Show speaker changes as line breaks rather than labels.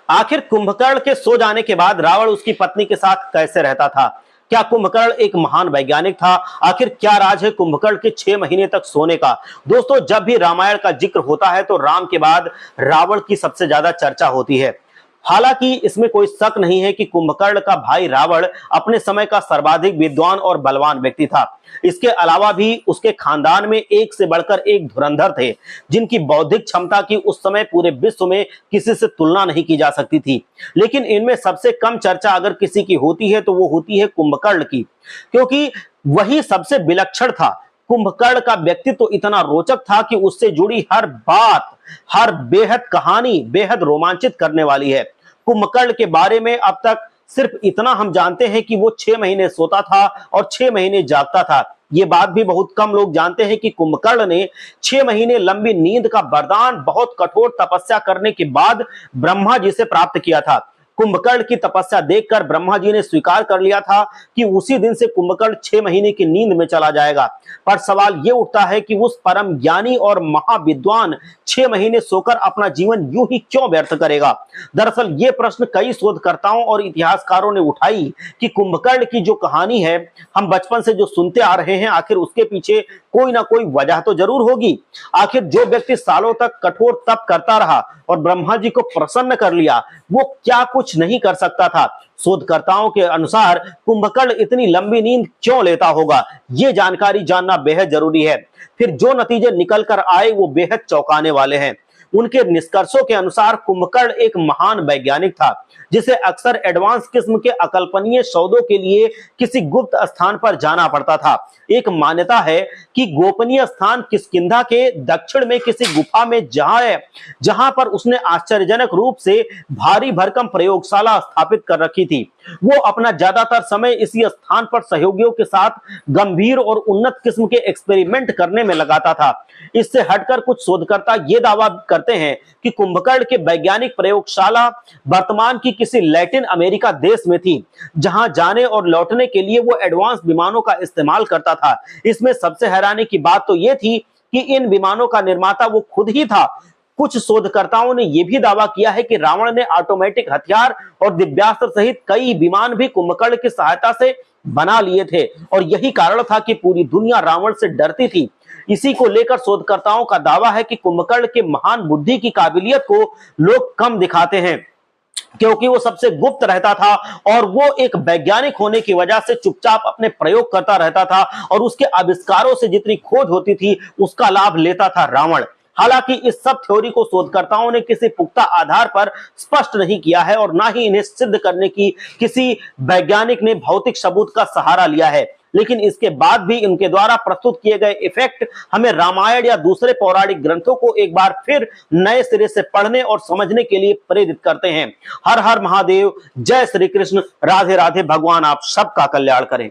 आखिर कुंभकर्ण के सो जाने के बाद रावण उसकी पत्नी के साथ कैसे रहता था? क्या कुंभकर्ण एक महान वैज्ञानिक था? आखिर क्या राज है कुंभकर्ण के 6 महीने तक सोने का? दोस्तों, जब भी रामायण का जिक्र होता है तो राम के बाद रावण की सबसे ज्यादा चर्चा होती है। हालांकि इसमें कोई शक नहीं है कि कुंभकर्ण का भाई रावण अपने समय का सर्वाधिक विद्वान और बलवान व्यक्ति था। इसके अलावा भी उसके खानदान में एक से बढ़कर एक धुरंधर थे, जिनकी बौद्धिक क्षमता की उस समय पूरे विश्व में किसी से तुलना नहीं की जा सकती थी। लेकिन इनमें सबसे कम चर्चा अगर किसी की होती है तो वो होती है कुंभकर्ण की, क्योंकि वही सबसे विलक्षण था। कुंभकर्ण का व्यक्तित्व इतना रोचक था कि उससे जुड़ी हर बात, हर बेहद कहानी बेहद रोमांचित करने वाली है। कुंभकर्ण के बारे में अब तक सिर्फ इतना हम जानते हैं कि वो 6 महीने सोता था और 6 महीने जागता था। ये बात भी बहुत कम लोग जानते हैं कि कुंभकर्ण ने 6 महीने लंबी नींद का वरदान बहुत कठोर तपस्या करने के बाद ब्रह्मा जी से प्राप्त किया था। कुंभकर्ण की तपस्या देखकर ब्रह्मा जी ने स्वीकार कर लिया था कि उसी दिन से कुंभकर्ण 6 महीने की नींद में चला जाएगा। पर सवाल यह उठता है कि उस परम ज्ञानी और महाविद्वान 6 महीने सोकर अपना जीवन यूं ही क्यों व्यर्थ करेगा? दरअसल ये प्रश्न कई शोधकर्ताओं और इतिहासकारों ने उठाई कि कुंभकर्ण की जो कहानी है, हम बचपन से जो सुनते आ रहे हैं, आखिर उसके पीछे कोई ना कोई वजह तो जरूर होगी। आखिर जो व्यक्ति सालों तक कठोर तप करता रहा और ब्रह्मा जी को प्रसन्न कर लिया, वो क्या कुछ नहीं कर सकता था? शोधकर्ताओं के अनुसार कुंभकर्ण इतनी लंबी नींद क्यों लेता होगा, ये जानकारी जानना बेहद जरूरी है। फिर जो नतीजे निकल कर आए वो बेहद चौंकाने वाले हैं। उनके निष्कर्षों के अनुसार कुंभकर्ण एक महान वैज्ञानिक था, जिसे अक्सर एडवांस किस्म के अकल्पनीय सौदों के लिए किसी गुप्त स्थान पर जाना पड़ता था। एक मान्यता है कि गोपनीय स्थान किष्किंधा के दक्षिण में किसी गुफा में जहां पर उसने आश्चर्यजनक रूप से भारी भरकम प्रयोगशाला स्थापित कर रखी थी। वो अपना ज्यादातर समय इसी स्थान पर सहयोगियों के साथ गंभीर और उन्नत किस्म के एक्सपेरिमेंट करने में लगाता था। इससे हटकर कुछ शोधकर्ता ये दावा करते हैं कि कुंभकर्ण के वैज्ञानिक प्रयोगशाला वर्तमान की किसी लैटिन अमेरिका देश में थी, जहां जाने और लौटने के लिए वो एडवांस विमानों का इस्तेमाल करता था। इसमें सबसे हैरानी की बात तो यह थी कि इन विमानों का निर्माता वो खुद ही था। कुछ शोधकर्ताओं ने यह भी दावा किया है कि रावण ने ऑटोमेटिक हथियार और दिव्यास्त्र सहित कई विमान भी कुंभकर्ण की सहायता से बना लिए थे, और यही कारण था कि पूरी दुनिया रावण से डरती थी। इसी को लेकर शोधकर्ताओं का दावा है कि कुंभकर्ण के महान बुद्धि की काबिलियत को लोग कम दिखाते हैं, क्योंकि वो सबसे गुप्त रहता था और वो एक वैज्ञानिक होने की वजह से चुपचाप अपने प्रयोग करता रहता था, और उसके आविष्कारों से जितनी खोज होती थी उसका लाभ लेता था रावण। हालांकि इस सब थ्योरी को शोधकर्ताओं ने किसी पुख्ता आधार पर स्पष्ट नहीं किया है, और ना ही इन्हें सिद्ध करने की किसी वैज्ञानिक ने भौतिक सबूत का सहारा लिया है। लेकिन इसके बाद भी इनके द्वारा प्रस्तुत किए गए इफेक्ट हमें रामायण या दूसरे पौराणिक ग्रंथों को एक बार फिर नए सिरे से पढ़ने और समझने के लिए प्रेरित करते हैं। हर हर महादेव, जय श्री कृष्ण, राधे राधे। भगवान आप सबका कल्याण करें।